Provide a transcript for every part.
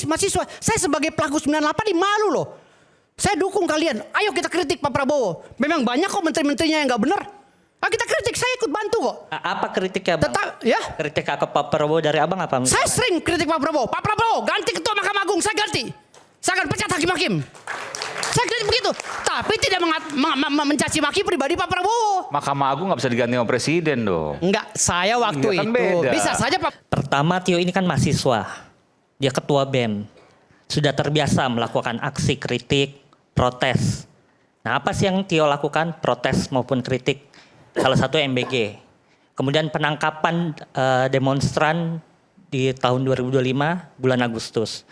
mahasiswa. Saya sebagai pelaku 98 ini malu loh. Saya dukung kalian. Ayo kita kritik Pak Prabowo. Memang banyak kok menteri-menterinya yang nggak benar. Kita kritik, saya ikut bantu kok. Apa kritiknya, Bang? Ya. Kritik ke Pak Prabowo dari Abang apa? Saya sering kritik Pak Prabowo. Pak Prabowo ganti ketua Mahkamah Agung, saya ganti. Saya akan pecat hakim-hakim. Saya kritik begitu. Tapi tidak mencaci maki pribadi Pak Prabowo. Mahkamah Agung nggak bisa diganti sama presiden dong. Enggak, saya waktu Kan itu beda. bisa saja Pak. Pertama, Tio ini kan mahasiswa. Dia ketua BEM. Sudah terbiasa melakukan aksi kritik, protes. Nah, apa sih yang Tio lakukan? Protes maupun kritik. Salah satu MBG. Kemudian penangkapan demonstran di tahun 2025 bulan Agustus.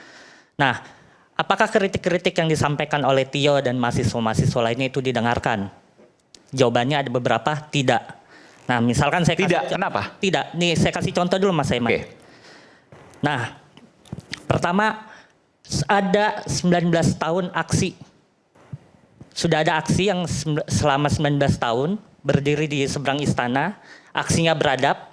Nah, apakah kritik-kritik yang disampaikan oleh Tio dan mahasiswa-mahasiswa lainnya itu didengarkan? Jawabannya ada beberapa, tidak. Nah, misalkan saya Tidak, kenapa? Tidak. Nih, saya kasih contoh dulu Mas Saiman. Oke. Nah, pertama ada 19 tahun aksi. Sudah ada aksi yang selama 19 tahun berdiri di seberang istana, aksinya beradab,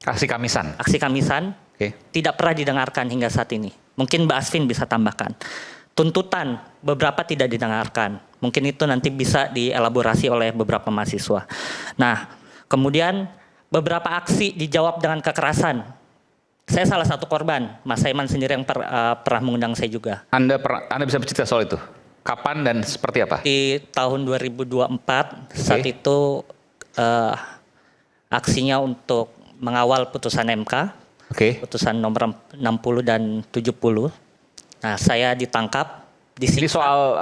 Aksi Kamisan. aksi Kamisan, Oke. tidak pernah didengarkan hingga saat ini. Mungkin Mbak Asvin bisa tambahkan. Tuntutan beberapa tidak didengarkan. Mungkin itu nanti bisa dielaborasi oleh beberapa mahasiswa. Nah, kemudian beberapa aksi dijawab dengan kekerasan. Saya salah satu korban. Mas Saiman sendiri yang pernah mengundang saya juga. Anda bisa bercerita soal itu? Kapan dan seperti apa? Di tahun 2024 saat itu aksinya untuk mengawal putusan MK, Oke. putusan nomor 60 dan 70. Nah, saya ditangkap, Ini soal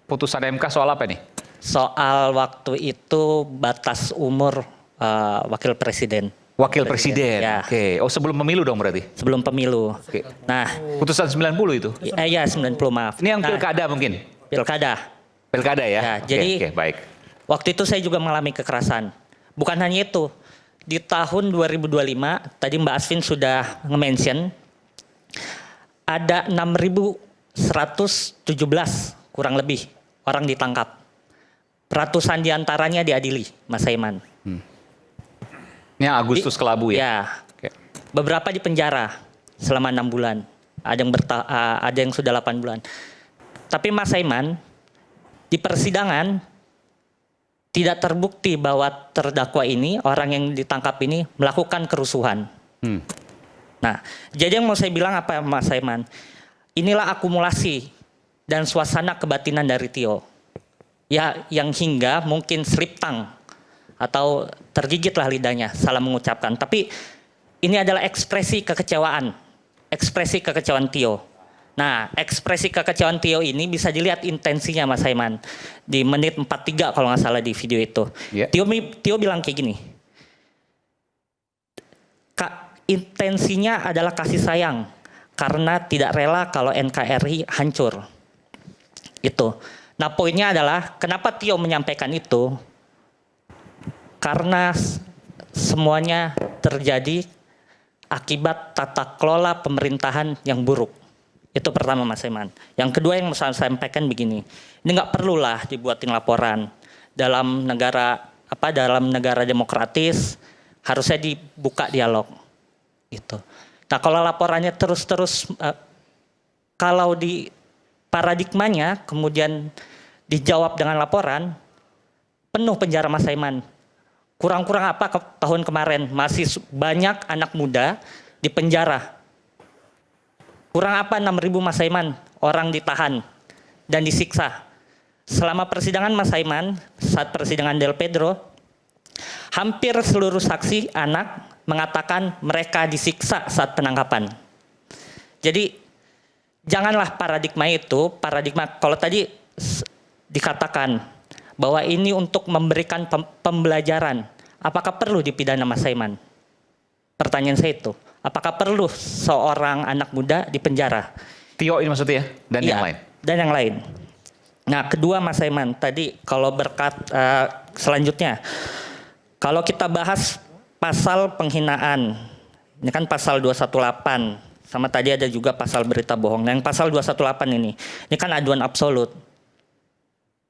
putusan MK soal apa nih? soal waktu itu batas umur wakil presiden. Wakil presiden. Ya. Oke. Oh, sebelum pemilu dong berarti? Sebelum pemilu. Oke. Nah, Putusan 90 itu? ya 90 maaf. Ini yang Nah, pilkada mungkin? Pilkada. Pilkada ya? Ya, Oke, jadi oke, baik. waktu itu saya juga mengalami kekerasan. Bukan hanya itu. Di tahun 2025, tadi Mbak Asvin sudah nge-mention, ada 6.117 kurang lebih orang ditangkap. Ratusan diantaranya diadili, Mas Saiman. Ini yang Agustus Kelabu ya? Ya, Oke. beberapa di penjara selama 6 bulan. Ada yang sudah 8 bulan. Tapi Mas Saiman, di persidangan tidak terbukti bahwa terdakwa ini, orang yang ditangkap ini melakukan kerusuhan. Nah, jadi yang mau saya bilang apa Mas Saiman? Inilah akumulasi dan suasana kebatinan dari Tio. Ya, yang hingga mungkin slip tongue atau tergigitlah lidahnya salah mengucapkan. Tapi ini adalah ekspresi kekecewaan Tio. Nah, ekspresi kekecewaan Tio ini bisa dilihat intensinya Mas Saiman di menit 43 kalau nggak salah di video itu. Yeah. Tio bilang kayak gini. Intensinya adalah kasih sayang karena tidak rela kalau NKRI hancur. Itu. Nah, poinnya adalah kenapa Tio menyampaikan itu? Karena semuanya terjadi akibat tata kelola pemerintahan yang buruk. Itu pertama Mas Saiman. Yang kedua yang saya sampaikan begini, ini nggak perlulah dibuatin laporan. Dalam negara demokratis harusnya dibuka dialog. Gitu. Nah, kalau laporannya terus-terus kalau di paradigmanya kemudian dijawab dengan laporan, penuh penjara Mas Saiman. Kurang-kurang apa tahun kemarin masih banyak anak muda di penjara. Kurang apa 6.000 Mas Saiman orang ditahan dan disiksa. Selama persidangan Mas Saiman, saat persidangan Del Pedro, hampir seluruh saksi anak mengatakan mereka disiksa saat penangkapan. Jadi janganlah paradigma kalau tadi dikatakan bahwa ini untuk memberikan pembelajaran. Apakah perlu dipidana Mas Saiman? Pertanyaan saya itu. Apakah perlu seorang anak muda dipenjara? Tio ini maksudnya ya? Dan Iya, yang lain? Dan yang lain. Nah, kedua Mas Saiman, tadi kalau selanjutnya, kalau kita bahas pasal penghinaan, ini kan pasal 218, sama tadi ada juga pasal berita bohong. Nah, yang pasal 218 ini kan aduan absolut.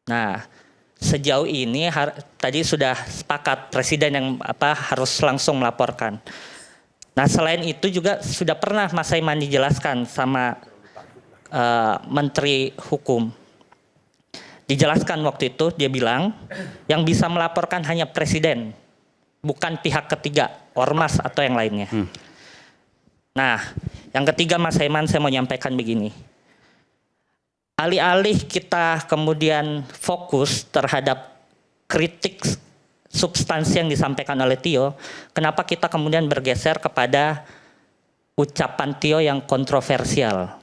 Nah, sejauh ini tadi sudah sepakat presiden yang harus langsung melaporkan. Nah selain itu juga sudah pernah Mas Saiman dijelaskan sama Menteri Hukum. Dijelaskan waktu itu dia bilang yang bisa melaporkan hanya presiden, bukan pihak ketiga, ormas atau yang lainnya. Nah yang ketiga Mas Saiman saya mau nyampaikan begini. Alih-alih kita kemudian fokus terhadap kritik substansi yang disampaikan oleh Tio, kenapa kita kemudian bergeser kepada ucapan Tio yang kontroversial?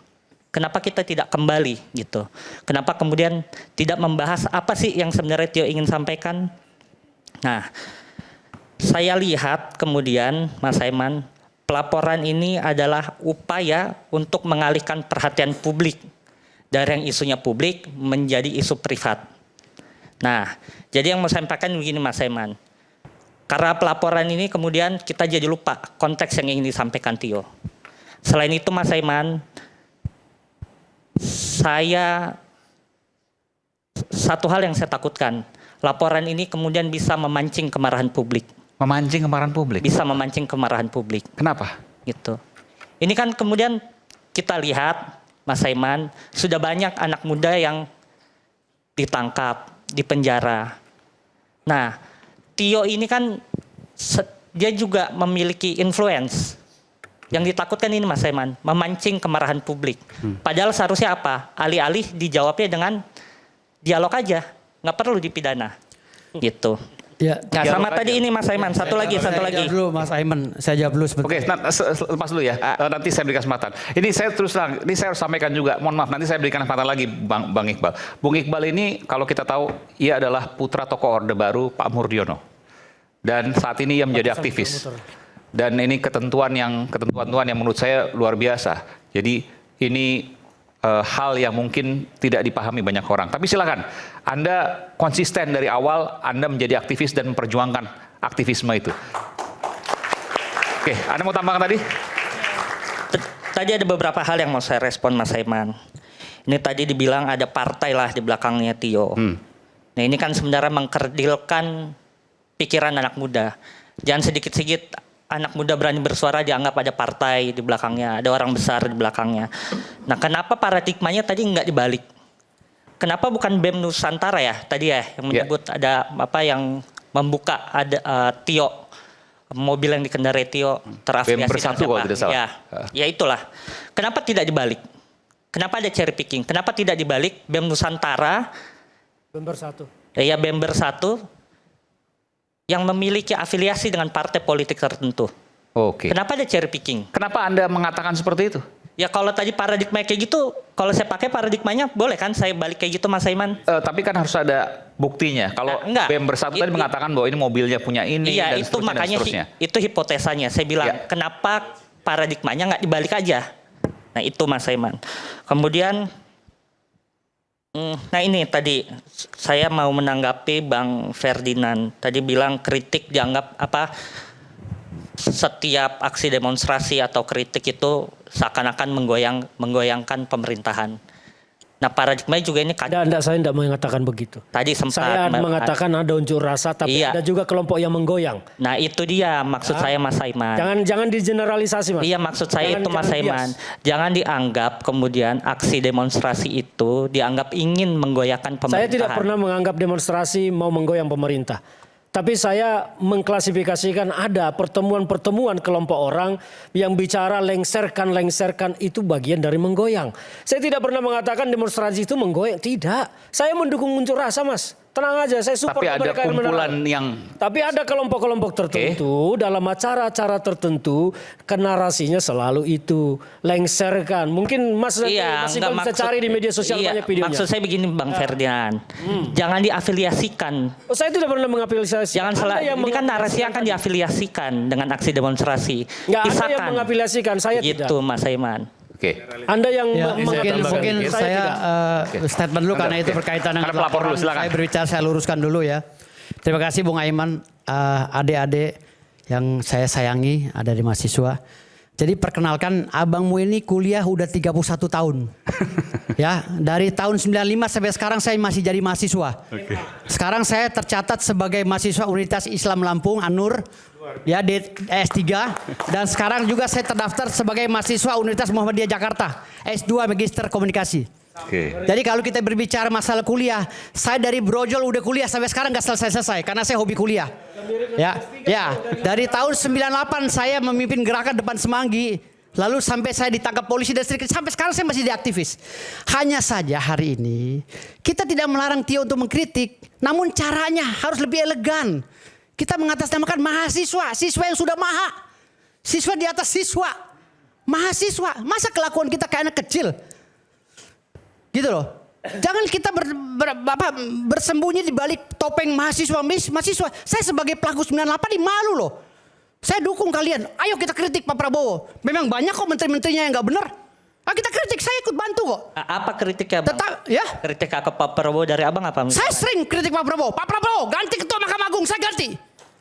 Kenapa kita tidak kembali gitu? Kenapa kemudian tidak membahas apa sih yang sebenarnya Tio ingin sampaikan? Nah, saya lihat kemudian Mas Saiman, pelaporan ini adalah upaya untuk mengalihkan perhatian publik dari yang isunya publik menjadi isu privat. Nah, jadi yang mau saya sampaikan begini Mas Saiman. Karena pelaporan ini kemudian kita jadi lupa konteks yang ingin disampaikan Tio. Selain itu Mas Saiman, satu hal yang saya takutkan, laporan ini kemudian bisa memancing kemarahan publik. Memancing kemarahan publik? Bisa memancing kemarahan publik. Kenapa? Gitu. Ini kan kemudian kita lihat Mas Saiman, sudah banyak anak muda yang ditangkap, dipenjara. Nah, Tio ini kan dia juga memiliki influence. Yang ditakutkan ini Mas Saiman, memancing kemarahan publik. Padahal seharusnya apa? Alih-alih dijawabnya dengan dialog aja, nggak perlu dipidana. Gitu. Ya, nah, sama tadi ini Mas Saiman, satu lagi. Jawab dulu Mas Aiman, saya jawab dulu sebentar. Oke, lepas dulu ya. Nanti saya berikan kesempatan. Ini saya terus terang, ini saya harus sampaikan juga. Mohon maaf, nanti saya berikan kesempatan lagi Bang Iqbal. Bung Iqbal ini kalau kita tahu, ia adalah putra tokoh Orde Baru Pak Murdiono. Dan saat ini ia menjadi aktivis. Dan ini ketentuan yang menurut saya luar biasa. Jadi ini hal yang mungkin tidak dipahami banyak orang. Tapi silakan, Anda konsisten dari awal, Anda menjadi aktivis dan memperjuangkan aktivisme itu. Oke, Anda mau tambahkan tadi? Tadi ada beberapa hal yang mau saya respon Mas Saiman. Ini tadi dibilang ada partai lah di belakangnya Tio. Nah ini kan sebenarnya mengkerdilkan pikiran anak muda. Jangan sedikit-sedikit anak muda berani bersuara dianggap ada partai di belakangnya, ada orang besar di belakangnya. Nah, kenapa paradigmanya tadi nggak dibalik? Kenapa bukan BEM Nusantara ya tadi ya yang menyebut ada apa yang membuka ada Tio, mobil yang dikendarai Tio terafiliasi BEM Bersatu kalau tidak salah. Ya itulah. Kenapa tidak dibalik? Kenapa ada cherry picking? Kenapa tidak dibalik BEM Nusantara? BEM Bersatu. Ya BEM Bersatu yang memiliki afiliasi dengan partai politik tertentu. Oke. Kenapa ada cherry picking? Kenapa Anda mengatakan seperti itu? Ya kalau tadi paradigma kayak gitu, kalau saya pakai paradigmanya boleh kan saya balik kayak gitu Mas Saiman? Tapi kan harus ada buktinya. Kalau BEM Bersatu tadi mengatakan bahwa ini mobilnya punya ini iya, dan itu makanya itu hipotesanya. Saya bilang kenapa paradigmanya nggak dibalik aja? Nah itu Mas Saiman. Kemudian nah ini tadi saya mau menanggapi Bang Ferdinand tadi bilang kritik dianggap apa setiap aksi demonstrasi atau kritik itu seakan-akan menggoyangkan pemerintahan. Nah paradigmanya juga ini saya tidak mengatakan begitu. Tadi sempat saya mengatakan ada unjuk rasa tapi ada juga kelompok yang menggoyang. Nah itu dia maksud saya Mas Saiman. Jangan digeneralisasi Mas. Iya maksud saya itu Mas Saiman. Jangan dianggap kemudian aksi demonstrasi itu dianggap ingin menggoyahkan pemerintahan. Saya tidak pernah menganggap demonstrasi mau menggoyang pemerintah. Tapi saya mengklasifikasikan ada pertemuan-pertemuan kelompok orang yang bicara lengserkan itu bagian dari menggoyang. Saya tidak pernah mengatakan demonstrasi itu menggoyang. Tidak. Saya mendukung unjuk rasa Mas. Tenang aja, saya support mereka. Tapi ada kumpulan yang... Tapi ada kelompok-kelompok tertentu dalam acara-acara tertentu narasinya selalu itu lengserkan. Mungkin Mas masih bisa cari di media sosial banyak videonya. Maksud saya begini Bang Ferdinand, jangan diafiliasikan. Saya tidak pernah mengafiliasi. Jangan salah. Ini kan narasi yang akan diafiliasikan dengan aksi demonstrasi. Nggak ada yang mengafiliasikan, saya tidak. Gitu Mas Saiman. Oke. Anda yang mungkin saya statement dulu karena itu berkaitan dengan pelapor dulu, silakan. Saya berbicara, saya luruskan dulu ya. Terima kasih Bung Aiman, adik-adik yang saya sayangi ada di mahasiswa. Jadi perkenalkan abangmu ini kuliah udah 31 tahun. Ya, dari tahun 95 sampai sekarang saya masih jadi mahasiswa. Sekarang saya tercatat sebagai mahasiswa Universitas Islam Lampung, ANUR. ya S3 dan sekarang juga saya terdaftar sebagai mahasiswa Universitas Muhammadiyah Jakarta S2 Magister Komunikasi. Oke. Jadi kalau kita berbicara masalah kuliah, saya dari brojol udah kuliah sampai sekarang nggak selesai karena saya hobi kuliah. Ya, dari tahun 98 saya memimpin gerakan depan Semanggi, lalu sampai saya ditangkap polisi dan sampai sekarang saya masih diaktivis. Hanya saja hari ini kita tidak melarang Tio untuk mengkritik, namun caranya harus lebih elegan. Kita mengatasnamakan mahasiswa, siswa yang sudah maha, siswa di atas siswa, mahasiswa. Masa kelakuan kita kayak anak kecil? Gitu loh. Jangan kita bersembunyi di balik topeng mahasiswa. Saya sebagai pelaku 98 ini malu loh. Saya dukung kalian. Ayo kita kritik Pak Prabowo. Memang banyak kok menteri-menterinya yang nggak benar. Ayo kita kritik. Saya ikut bantu kok. Apa kritiknya, Bang? Ya. Kritik ke Pak Prabowo dari Abang apa? Saya sering kritik Pak Prabowo. Pak Prabowo ganti ketua Mahkamah Agung. Saya ganti.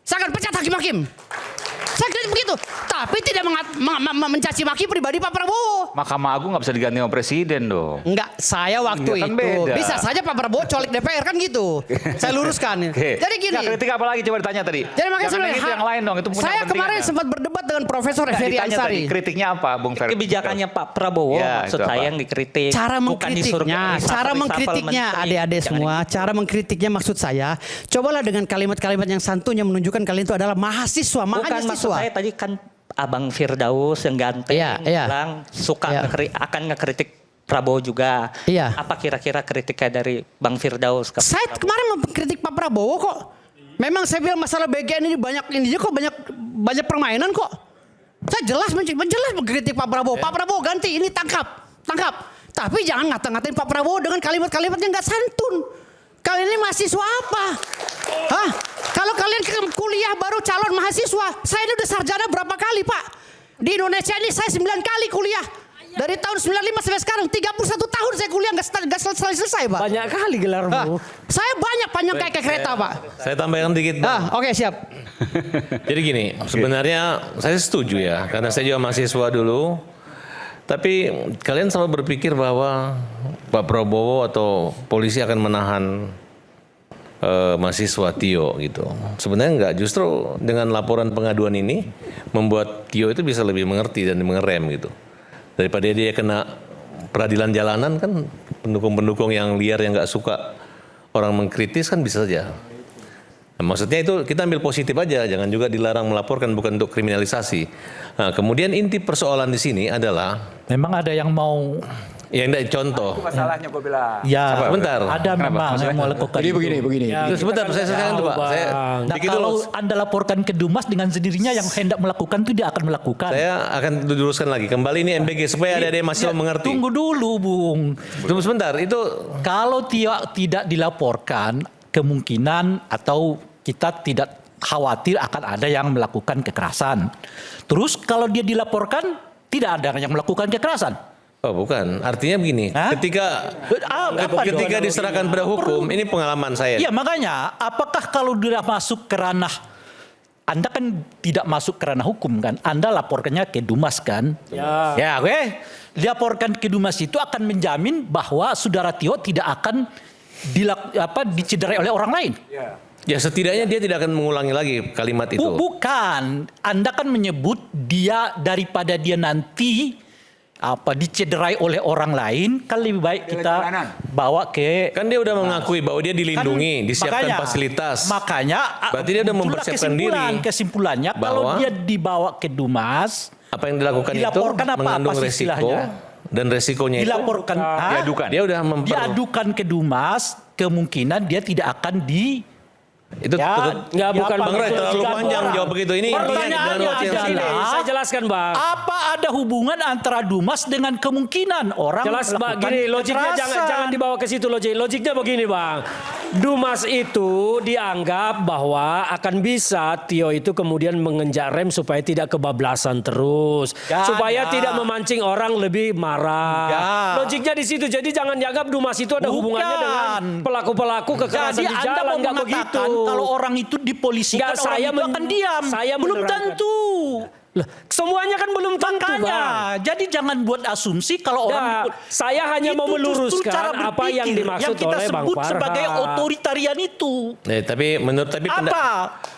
Saya akan pecat hakim-hakim. Saya kritik begitu. Tapi tidak mencaci maki pribadi Pak Prabowo. Mahkamah Agung nggak bisa diganti sama presiden dong. Enggak, saya waktu Iya, kan itu beda. bisa saja Pak Prabowo colek DPR kan gitu. Saya luruskan. Oke. Jadi gini. Nggak, kritik apa lagi coba ditanya tadi? Jadi makanya Jangan sebenarnya itu yang lain dong. Itu punya saya kepentingan kemarin ya. sempat berdebat dengan Profesor Nggak, Ferry ditanya Ansari. tadi, kritiknya apa, Bung Ferry? Kebijakannya Pak Prabowo, Ya, maksud itu saya apa? yang dikritik. Cara Bukan disuruh mengkritiknya, reshuffle cara mengkritiknya menteri. adik-adik Jangan semua, cara mengkritiknya maksud saya, cobalah dengan kalimat-kalimat yang santun yang menunjukkan kalian itu adalah mahasiswa, Bukan makanya maksud siswa. saya tadi kan Abang Firdaus yang ganteng Iya. bilang suka Iya. akan ngekritik Prabowo juga. Iya. Apa kira-kira kritiknya dari Bang Firdaus ke Saya Prabowo? kemarin mengkritik Pak Prabowo kok. Memang saya bilang masalah BGN ini banyak permainan kok. Saya jelas mengkritik Pak Prabowo. Pak Prabowo ganti ini tangkap. Tapi jangan ngata-ngatain Pak Prabowo dengan kalimat-kalimat yang nggak santun. Kalian ini mahasiswa apa? Hah? Kalau kalian kuliah baru calon mahasiswa, saya ini udah sarjana berapa kali Pak? Di Indonesia ini saya 9 kali kuliah. Dari tahun 95 sampai sekarang 31 tahun saya kuliah nggak selesai Pak. Banyak kali gelarmu. Saya banyak panjang kayak kereta Pak. Saya tambahkan dikit, Bang. Oke siap. Jadi gini, sebenarnya saya setuju ya, karena saya juga mahasiswa dulu. Tapi kalian selalu berpikir bahwa Pak Prabowo atau polisi akan menahan mahasiswa Tio gitu. Sebenarnya enggak, justru dengan laporan pengaduan ini membuat Tio itu bisa lebih mengerti dan mengerem gitu. Daripada dia kena peradilan jalanan kan, pendukung-pendukung yang liar yang nggak suka orang mengkritis kan bisa saja. Nah, maksudnya itu kita ambil positif aja, jangan juga dilarang melaporkan, bukan untuk kriminalisasi. Nah, kemudian inti persoalan di sini adalah memang ada yang mau yang enggak contoh. Masalahnya gue bilang. ya Sebentar. ada memang yang mau lakukan Jadi itu. begini. Sebentar, saya selesaikan tuh Pak. Saya Nah, dikit kalau dulu. Anda laporkan ke Dumas dengan sendirinya yang hendak melakukan itu dia akan melakukan. Saya akan luruskan lagi. Kembali ini MBG supaya adik-adik mahasiswa mengerti. Tunggu dulu, Bung. Tunggu sebentar, itu Kalau tidak dilaporkan, kemungkinan atau kita tidak khawatir akan ada yang melakukan kekerasan. Terus kalau dia dilaporkan, tidak ada yang melakukan kekerasan. oh bukan, artinya begini. Hah? Ketika Apa ketika dong? diserahkan pada hukum, ini pengalaman saya. Iya, makanya apakah kalau dia masuk ke ranah, Anda kan tidak masuk ke ranah hukum kan? Anda laporkannya ke Dumas kan? Ya, oke. Dilaporkan ke Dumas itu akan menjamin bahwa saudara Tio tidak akan dicederai oleh orang lain. Ya setidaknya dia tidak akan mengulangi lagi kalimat itu. Bukan, Anda kan menyebut dia daripada dia nanti dicederai oleh orang lain, kan lebih baik kita bawa ke. Kan dia udah mengakui bahwa dia dilindungi, disiapkan fasilitas. Makanya Berarti dia udah muncullah mempersiapkan diri. Kesimpulannya kalau bahwa dia dibawa ke Dumas, apa yang dilakukan itu dilaporkan mengandung sih resiko, istilahnya? dan resikonya Dilaporkan, diadukan. Dia udah diadukan ke Dumas, kemungkinan dia tidak akan itu Enggak, bukan Bang Roy terlalu panjang jawab begitu. Ini intinya dengan Pertanyaannya waktu yang singkat. adalah, Saya jelaskan Bang. apa ada hubungan antara Dumas dengan kemungkinan orang Jelas Bang, melakukan gini logiknya kekerasan? jangan dibawa ke situ logiknya begini Bang. Dumas itu dianggap bahwa akan bisa Tio itu kemudian mengenjak rem supaya tidak kebablasan terus, supaya tidak memancing orang lebih marah. Enggak. Logiknya di situ. Jadi jangan dianggap Dumas itu ada hubungannya dengan pelaku-pelaku kekerasan Jadi di Anda jalan, mau nggak mengatakan begitu. kalau orang itu dipolisikan, Enggak, orang itu akan diam. saya Belum menerangkan. tentu. Loh, semuanya kan belum tentu, Bang. Makanya, jadi jangan buat asumsi kalau orang Saya hanya mau itu justru meluruskan cara apa yang berpikir dimaksud yang kita oleh Bang sebut Farhan. sebagai otoritarian itu. Tapi menurut Apa?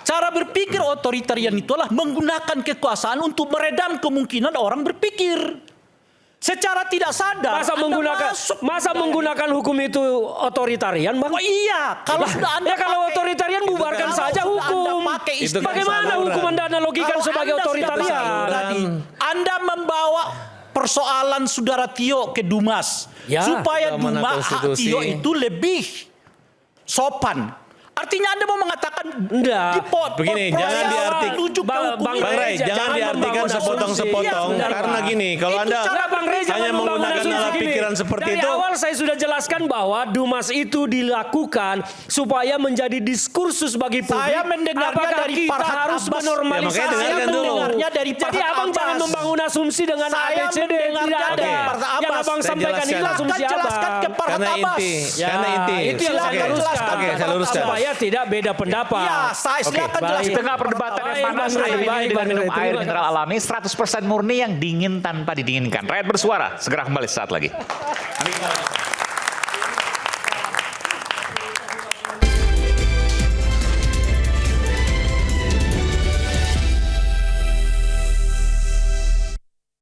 Cara berpikir otoritarian itulah menggunakan kekuasaan untuk meredam kemungkinan orang berpikir. Secara tidak sadar. Masa menggunakan hukum itu otoritarian, Bang? Oh iya, kalau sudah Anda kalau pakai- otoritarian bubarkan Kalau saja sudah hukum. Anda pakai Itu istilah- kan Bagaimana saluran. hukum Anda analogikan Kalau sebagai Anda sudah otoritarian? tadi, Anda membawa persoalan saudara Tio ke Dumas Ya, supaya ke amanat Dumas hak konstitusi. Tio itu lebih sopan. Artinya Anda mau mengatakan Enggak. Begini, jangan diartikan. Bang Ray, jangan diartikan sepotong-sepotong. Iya, Karena gini, kalau Itu Anda cara Bang Ray hanya jangan membangun menggunakan asumsi nalar gini. pikiran seperti Dari itu, awal saya sudah jelaskan bahwa Dumas itu dilakukan supaya menjadi diskursus bagi publik. Saya mendengarnya Apakah dari kita Farhad harus Abbas. menormalisasi? Ya, makanya dengarkan dulu. Mendengarnya dari Jadi Farhad abang Abbas. jangan membangun asumsi dengan Saya ABCD. mendengarnya Tidak ada. dari Farhad Yang Abbas. abang Saya sampaikan itu jelaskan. asumsi Silakan jelaskan ke abang. Farhad karena Abbas. inti, Ya, karena inti. itu yang Silakan saya luruskan. Oke, saya luruskan. Supaya tidak beda pendapat. Ya, saya silakan baik. Di jelaskan. tengah perdebatan yang Baik, panas Bang Ray, hari ini baik, dengan Bang minum Ray. air Terima mineral alami 100% murni yang dingin tanpa didinginkan. Rakyat bersuara, segera kembali sesaat lagi.